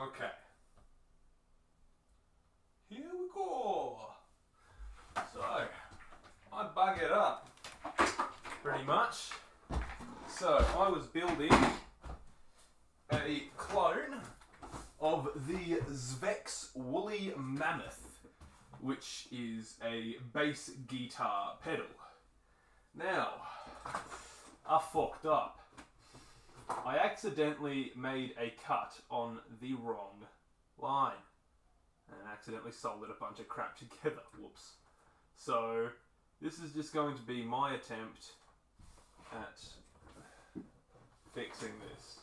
Okay. Here we go. So, I bug it up pretty much. So, I was building a clone of the Zvex Woolly Mammoth, which is a bass guitar pedal. Now, I fucked up. I accidentally made a cut on the wrong line and accidentally soldered a bunch of crap together. Whoops. So, this is just going to be my attempt at fixing this.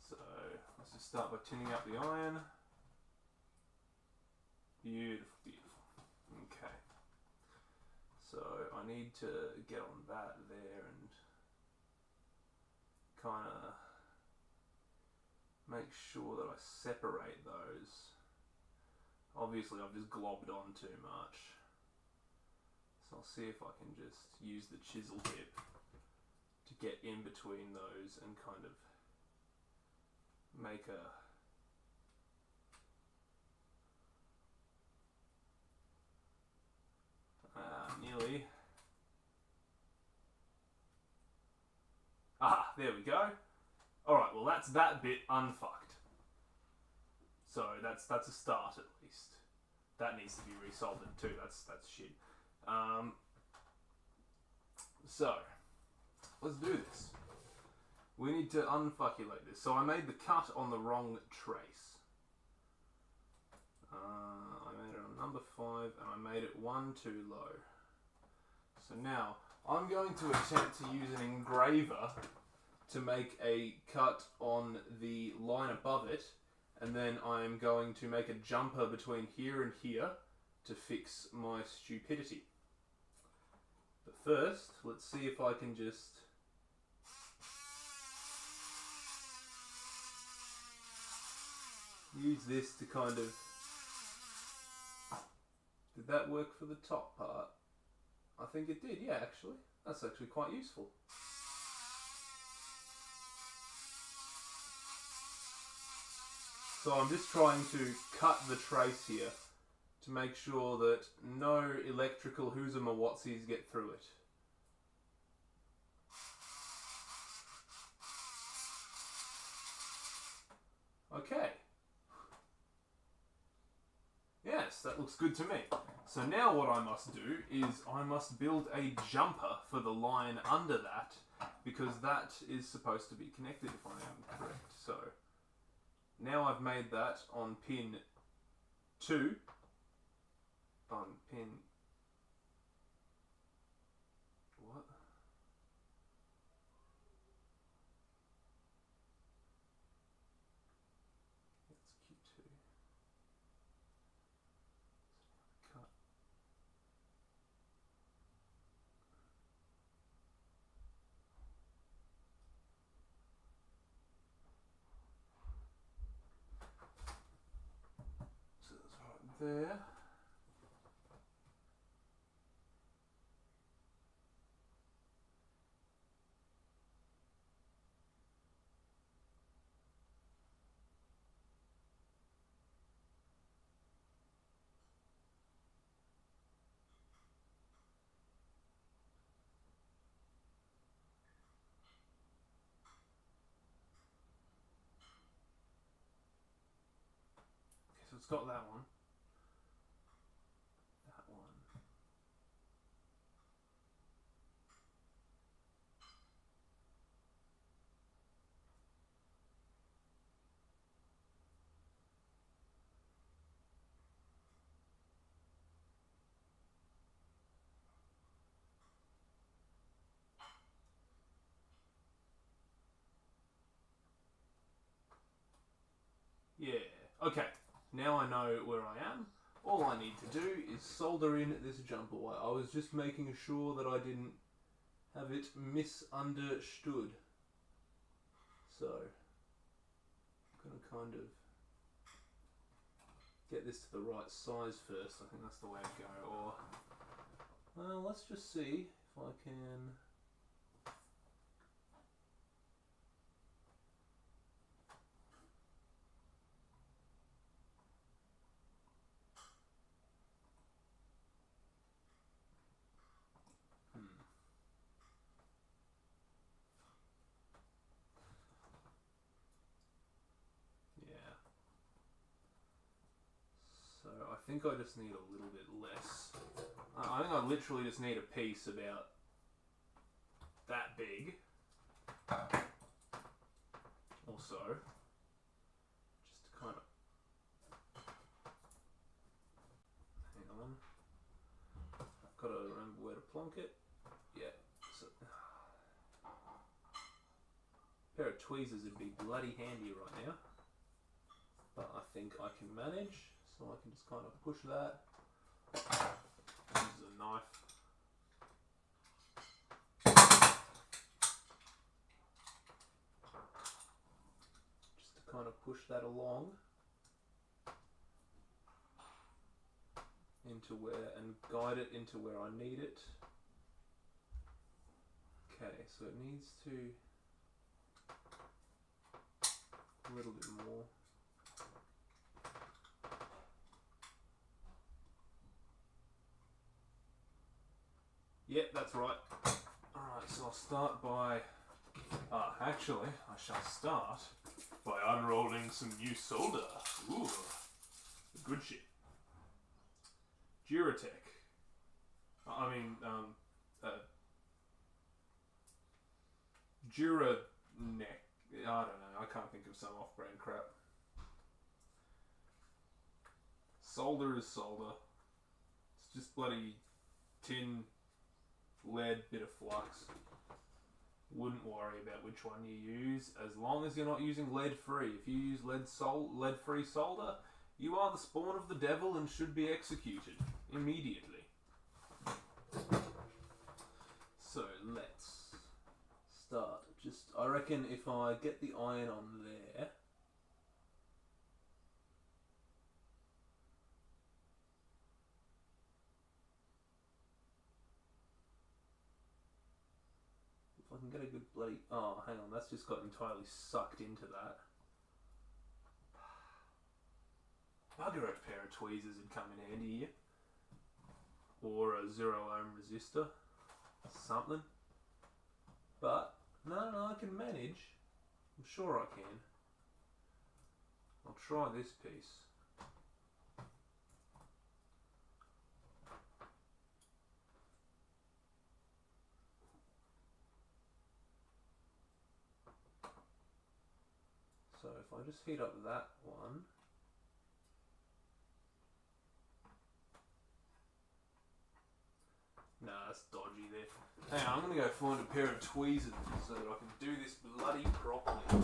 So, let's just start by tuning up the iron. Beautiful, beautiful. Okay. So, I need to get on that there and kind of make sure that I separate those. Obviously I've just globbed on too much, so I'll see if I can just use the chisel tip to get in between those and kind of make a nearly. Ah, there we go. Alright, well that's that bit unfucked. So that's a start at least. That needs to be resoldered too, that's shit. So, let's do this. We need to unfuckulate this. So I made the cut on the wrong trace. I made it on number 5 and I made it 1 too low. So now, I'm going to attempt to use an engraver to make a cut on the line above it, and then I'm going to make a jumper between here and here to fix my stupidity. But first, let's see if I can just use this to kind of... Did that work for the top part? I think it did, yeah, actually. That's actually quite useful. So I'm just trying to cut the trace here to make sure that no electrical whoozamawatsies get through it. Okay. Yes, that looks good to me. So now what I must do is I must build a jumper for the line under that, because that is supposed to be connected if I am correct. So now I've made that on pin 2, on pin, what? That's Q2. Cut. So that's right there. Okay, so it's got that one. That one. Yeah, okay, now I know where I am. All I need to do is solder in this jumper wire. I was just making sure that I didn't have it misunderstood. So, I'm going to kind of get this to the right size first. I think that's the way to go. Or, well, let's just see if I can... think I just need a little bit less. I think I literally just need a piece about that big. Also, just to kind of hang on. I've got to remember where to plonk it. Yeah. So, a pair of tweezers would be bloody handy right now. But I think I can manage, so I can just kind of push that. Use a knife. Just to kind of push that along into where, and guide it into where I need it. Okay, so it needs to a little bit more. Yep, that's right. Alright, so I'll start by... actually, I shall start by unrolling some new solder. Ooh, good shit. Duratech. Duraneck. I don't know, I can't think of some off-brand crap. Solder is solder. It's just bloody tin, lead, bit of flux. Wouldn't worry about which one you use, as long as you're not using lead-free. If you use lead-free solder, you are the spawn of the devil and should be executed immediately. So let's start. I reckon if I get the iron on there, if I can get a good bloody... Oh, hang on, that's just got entirely sucked into that. Bugger, a pair of tweezers would come in handy here. Or a 0 ohm resistor. Something. But, no, I can manage. I'm sure I can. I'll try this piece. So if I just heat up that one. Nah, that's dodgy there. Hang on, I'm going to go find a pair of tweezers so that I can do this bloody properly.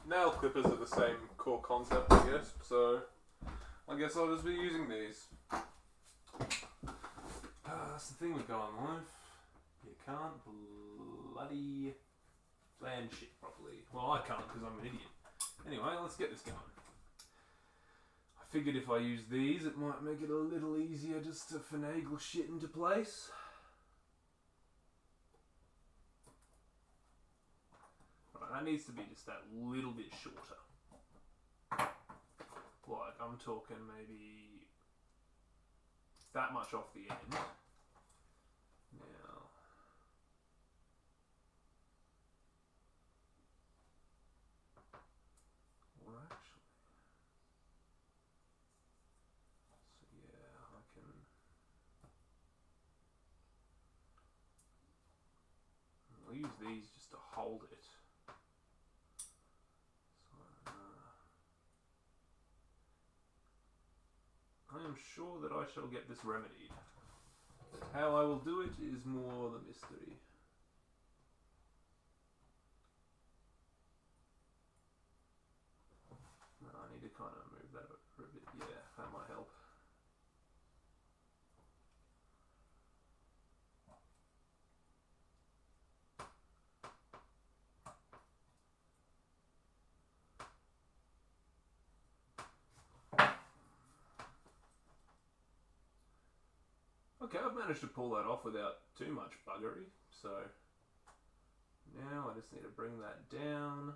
Nail clippers are the same core concept, I guess, so I guess I'll just be using these. That's the thing with going live. You can't bloody plan shit properly. Well, I can't because I'm an idiot. Anyway, let's get this going. I figured if I use these, it might make it a little easier just to finagle shit into place. That needs to be just that little bit shorter. Like, I'm talking maybe that much off the end. Now, or actually, so yeah, I can. I'll use these just to hold it. I am sure that I shall get this remedied. How I will do it is more the mystery. I need to kind of move that over a bit. Yeah, that might help. Okay, I've managed to pull that off without too much buggery, so now I just need to bring that down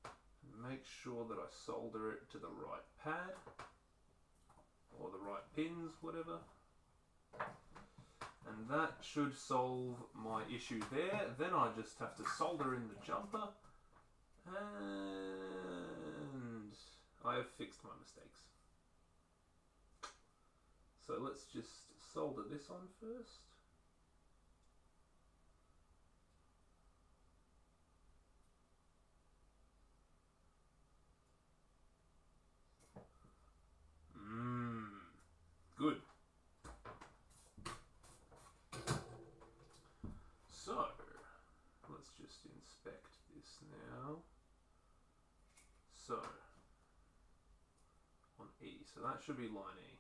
and make sure that I solder it to the right pad or the right pins, whatever. And that should solve my issue there. Then I just have to solder in the jumper, and I have fixed my mistakes. So let's just solder this on first. Good. So let's just inspect this now. So on E, so that should be line E.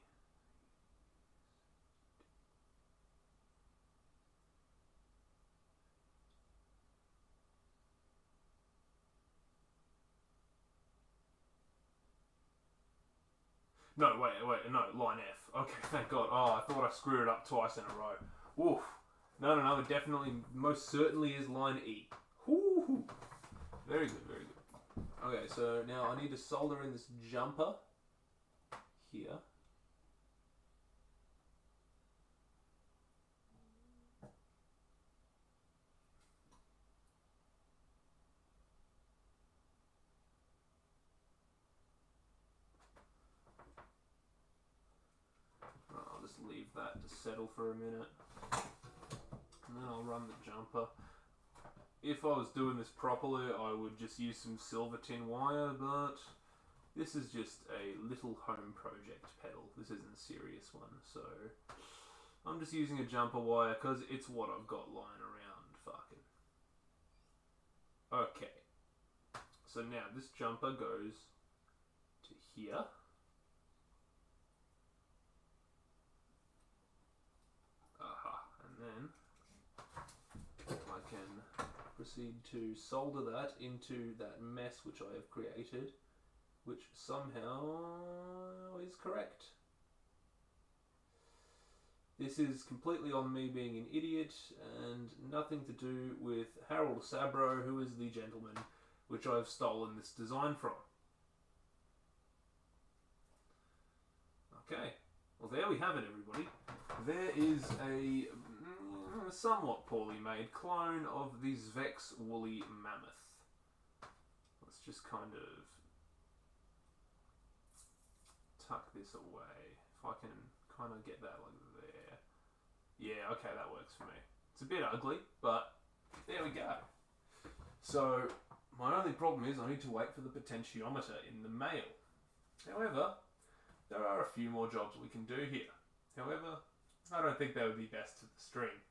No, wait, no, line F. Okay, thank God. Oh, I thought I screwed it up twice in a row. Woof. No, it definitely, most certainly is line E. Woo-hoo. Very good, very good. Okay, so now I need to solder in this jumper here. I'll just leave that to settle for a minute. And then I'll run the jumper. If I was doing this properly, I would just use some silver tin wire, but this is just a little home project pedal. This isn't a serious one, so I'm just using a jumper wire because it's what I've got lying around. Fucking. Okay. So now this jumper goes to here. And then I can proceed to solder that into that mess which I have created, which somehow is correct. This is completely on me being an idiot and nothing to do with Harold Sabro, who is the gentleman which I've stolen this design from. Okay, well there we have it, everybody. There is a somewhat poorly made clone of the Zvex woolly mammoth. Let's just kind of tuck this away. If I can kind of get that like there. Yeah, okay, that works for me. It's a bit ugly, but there we go. So my only problem is I need to wait for the potentiometer in the mail. However, there are a few more jobs we can do here. However, I don't think they would be best to the stream.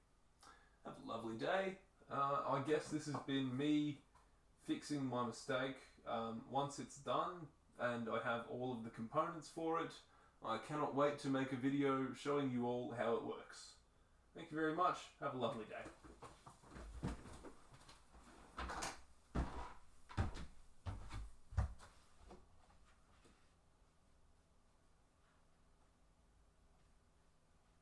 Have a lovely day. I guess this has been me fixing my mistake. Once it's done and I have all of the components for it, I cannot wait to make a video showing you all how it works. Thank you very much. Have a lovely day.